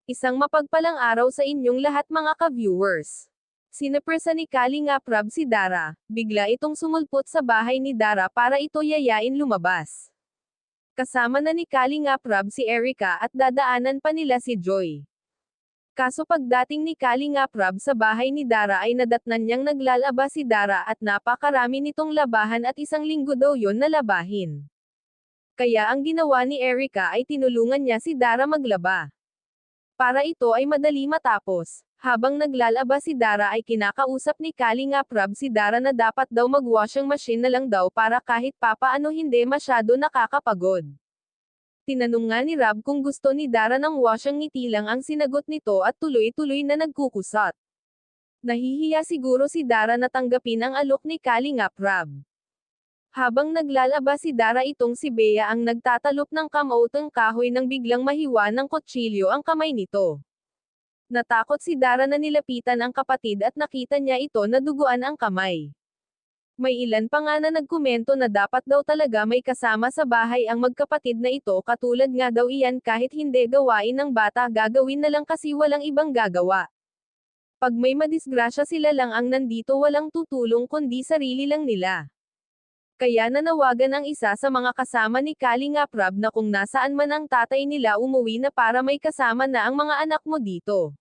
Isang mapagpalang araw sa inyong lahat mga ka-viewers. Sinepresa ni Kalingap Rab si Dara, bigla itong sumulpot sa bahay ni Dara para ito yayain lumabas. Kasama na ni Kalingap Rab si Erica at dadaanan pa nila si Joy. Kaso pagdating ni Kalingap Rab sa bahay ni Dara ay nadatnan niyang naglalaba si Dara at napakarami nitong labahan at isang linggo daw yon na labahin. Kaya ang ginawa ni Erica ay tinulungan niya si Dara maglaba. Para ito ay madali matapos. Habang naglalaba si Dara ay kinakausap ni Kalingap Rab si Dara na dapat daw mag-washing machine na lang daw para kahit papaano hindi masyado nakakapagod. Tinanong nga ni Rab kung gusto ni Dara ng washing ngiti lang ang sinagot nito at tuloy-tuloy na nagkukusot. Nahihiya siguro si Dara na tanggapin ang alok ni Kalingap Rab. Habang naglalaba si Dara itong si Bea ang nagtatalop ng kamautang kahoy nang biglang mahiwa ng kutsilyo ang kamay nito. Natakot si Dara na nilapitan ang kapatid at nakita niya ito na duguan ang kamay. May ilan pa nga na nagkomento na dapat daw talaga may kasama sa bahay ang magkapatid na ito katulad nga daw iyan kahit hindi gawain ng bata gagawin na lang kasi walang ibang gagawa. Pag may madisgrasya sila lang ang nandito walang tutulong kundi sarili lang nila. Kaya nanawagan ang isa sa mga kasama ni Kalingap Rab na kung nasaan man ang tatay nila umuwi na para may kasama na ang mga anak mo dito.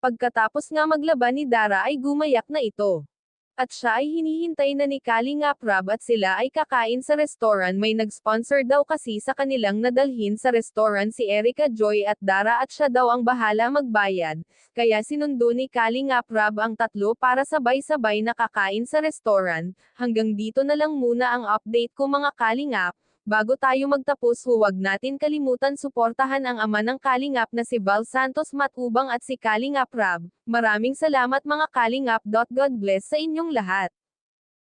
Pagkatapos nga maglaba ni Dara ay gumayak na ito. At siya ay hinihintay na ni Kalingap Rab at sila ay kakain sa restaurant may nag-sponsor daw kasi sa kanilang nadalhin sa restaurant si Erica Joy at Dara at siya daw ang bahala magbayad, kaya sinundo ni Kalingap Rab ang tatlo para sabay-sabay na kakain sa restaurant. Hanggang dito na lang muna ang update ko mga Kalingap. Bago tayo magtapos huwag natin kalimutan suportahan ang ama ng Kalingap na si Val Santos Matubang at si Kalingap Rab. Maraming salamat mga Kalingap. God bless sa inyong lahat.